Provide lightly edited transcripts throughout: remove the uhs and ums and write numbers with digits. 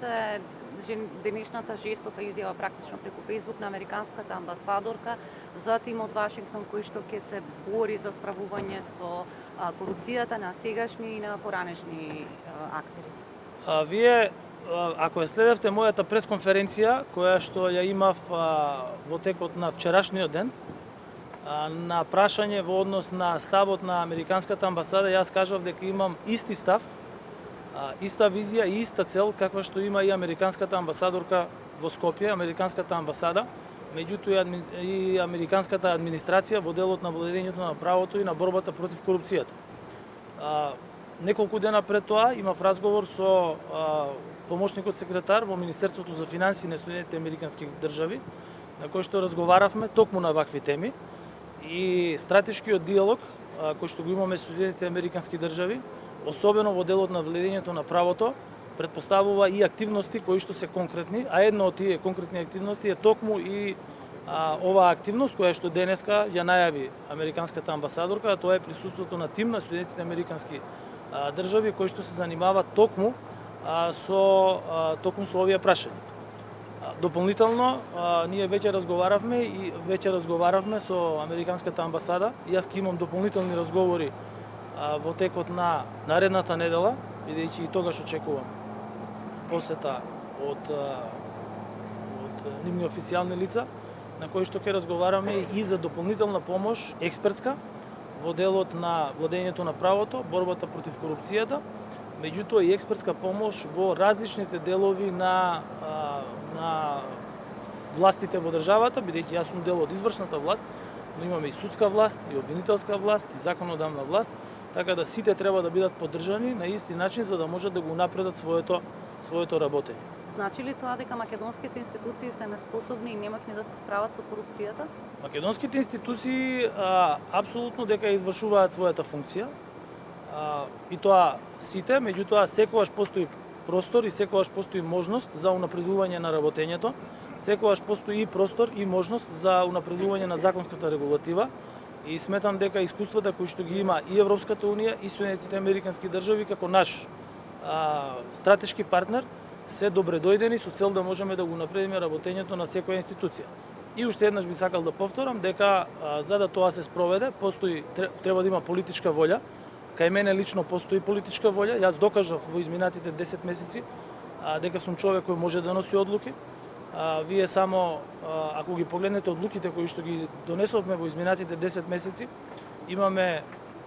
споменавте денешната жестока изјава практично преку Фејсбук на американската амбасадорка за тим од Вашингтон кој што ќе се бори за справување со корупцијата на сегашни и на поранешни актери. Вие, ако ја следевте мојата пресконференција, која што ја имав во текот на вчерашниот ден, на прашање во однос на ставот на американската амбасада, јас кажав дека имам исти став, иста визија и иста цел каква што има и американската амбасадорка во Скопје, американската амбасада, меѓутоа и американската администрација во делот на владењето на правото и на борбата против корупцијата. Неколку дена пред тоа имав разговор со помошникот секретар во Министерството за финансии на Соединетите американски држави, на кој што разговаравме токму на вакви теми и стратешкиот диалог кој што го имаме со Соединетите американски држави, особено во делот на владењето на правото, претпоставува и активности кои што се конкретни, а една од тие конкретни активности е токму и оваа активност која што денеска ја најави американската амбасадорка, а тоа е присуството на тим на Соединетите американски држави кои што се занимаваат токму со овие прашања. Дополнително, ние веќе разговаравме со американската амбасада и јас ќе имам дополнителни разговори во текот на наредната недела, бидејќи и тогаш очекувам посета од нивни официјални лица, на кои што ќе разговараме и за дополнителна помош експертска во делот на владењето на правото, борбата против корупцијата, меѓутоа и експертска помош во различните делови на властите во државата, бидејќи јас сум дел од извршната власт, но имаме и судска власт, и обвинителска власт, и законодавна власт, така да сите треба да бидат поддржани на исти начин за да можат да го напредат своето работење. Значи ли тоа дека македонските институции се неспособни и немакни да се справат со корупцијата? Македонските институции апсолутно дека извршуваат својата функција, и тоа сите, меѓутоа секогаш постои простор и секогаш постои можност за унапредување на работењето, секогаш постои и простор и можност за унапредување на законската регулатива и сметам дека искуствата кои што ги има и Европската унија и Соединетите американски држави како наш стратешки партнер се добре дојдени со цел да можеме да го напредиме работењето на секоја институција. И уште еднаш би сакал да повторам дека за да тоа се спроведе, треба да има политичка волја. Кај мене лично постои политичка волја. Јас докажав во изминатите 10 месеци дека сум човек кој може да носи одлуки. Вие само, ако ги погледнете одлуките кои што ги донесовме во изминатите 10 месеци, имаме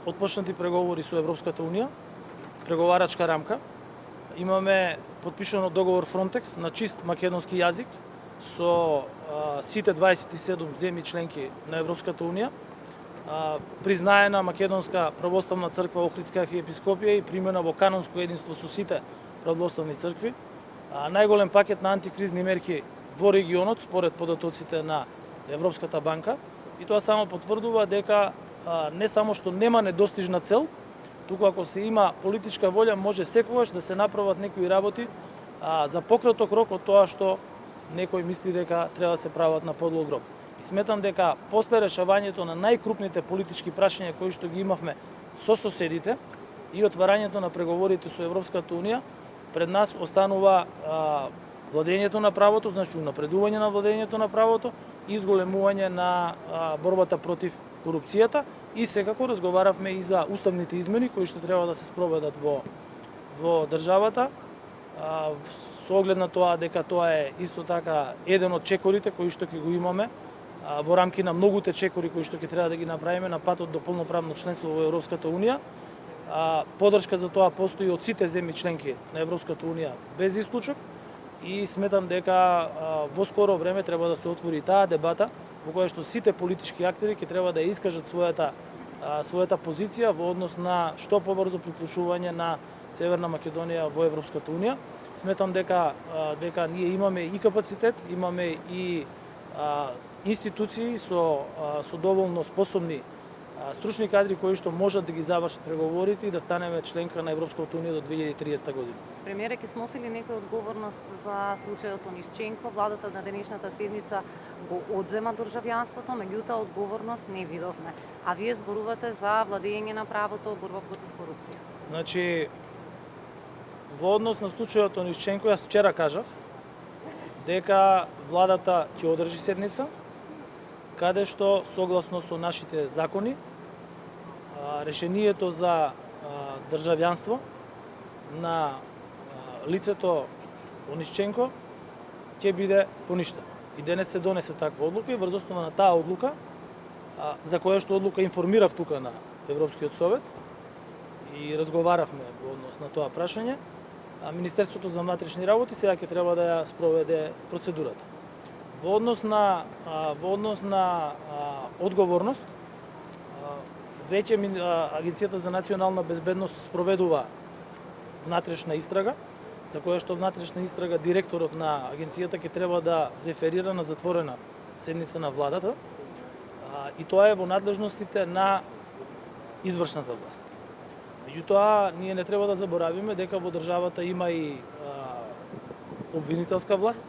отпочнати преговори со Европската унија, преговарачка рамка, имаме потпишано договор Frontex на чист македонски јазик со сите 27 земји членки на Европската унија, признаена Македонска православна црква Охридска архиепископија и примена во канонско единство со сите православни цркви, најголем пакет на антикризни мерки во регионот според податоците на Европската банка, и тоа само потврдува дека не само што нема недостижна цел, туку ако се има политичка волја може секогаш да се направат некои работи за пократок рок од тоа што некој мисли дека треба да се прават на подлог рок. И сметам дека после решавањето на најкрупните политички прашања кои што ги имавме со соседите и отварањето на преговорите со Европската унија, пред нас останува владењето на правото, значи напредување на владењето на правото и изголемување на борбата против корупцијата и секако разговаравме и за уставните измени кои што треба да се спроведат во државата, со оглед на тоа дека тоа е исто така еден од чекорите кои што ќе го имаме во рамки на многуте чекори кои што ќе треба да ги направиме на патот до полноправно членство во Европската унија. Поддршка за тоа постои од сите земји членки на Европската унија без исклучок и сметам дека во скоро време треба да се отвори таа дебата во која што сите политички актери ќе треба да ја искажат својата позиција во однос на што побрзо приклучување на Северна Македонија во Европската унија. Сметам дека ние имаме и капацитет, имаме и институции со доволно способни стручни кадри кои што можат да ги завршат преговорите и да станеме членка на Европската унија до 2030 година. Премиере, ќе сносили некоја одговорност за случајот Онишченко? Владата на денешната седница го одзема државјанството, меѓутоа одговорност не видовме. А вие зборувате за владење на правото, борба против корупција. Значи, Во однос на случајот Онишченко, јас вчера кажав дека владата ќе одржи седница, каде што согласно со нашите закони решението за државјанство на лицето Онишченко ќе биде поништено. И денес се донесе таква одлука и врз основа на таа одлука, за која што одлука информирав тука на Европскиот совет и разговаравме во однос на тоа прашање, Министерството за внатрешни работи сега ќе треба да ја спроведе процедурата. Во однос на одговорност, веќе Агенцијата за национална безбедност спроведува внатрешна истрага, за која што внатрешна истрага директорот на агенцијата ќе треба да реферира на затворена седница на владата, и тоа е во надлежностите на извршната власт. Меѓутоа, ние не треба да заборавиме дека во државата има и обвинителска власт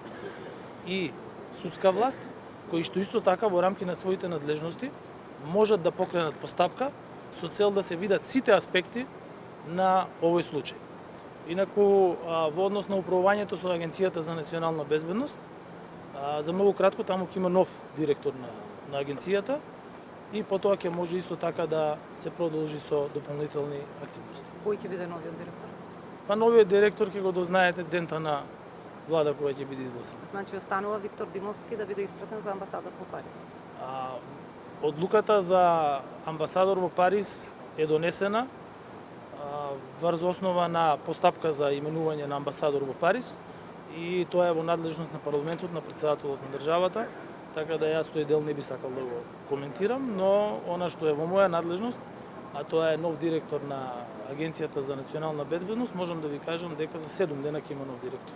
и судска власт, кои што исто така во рамки на своите надлежности можат да покренат постапка со цел да се видат сите аспекти на овој случај. Инаку, во однос на управувањето со Агенцијата за национална безбедност, за многу кратко таму ќе има нов директор на агенцијата и потоа ќе може исто така да се продолжи со дополнителни активности. Кој ќе биде новиот директор? Па новиот директор ќе го дознаете дента на влада која ќе биде изгласена. Значи останува Виктор Димовски да биде испратен за амбасадор во Париз. Одлуката за амбасадор во Париз е донесена врз основа на постапка за именување на амбасадор во Париз и тоа е во надлежност на парламентот, на претседателот на државата, така да јас тој дел не би сакал да го коментирам, но она што е во моја надлежност, а тоа е нов директор на Агенцијата за национална безбедност, можам да ви кажам дека за 7 дена ќе има нов директор.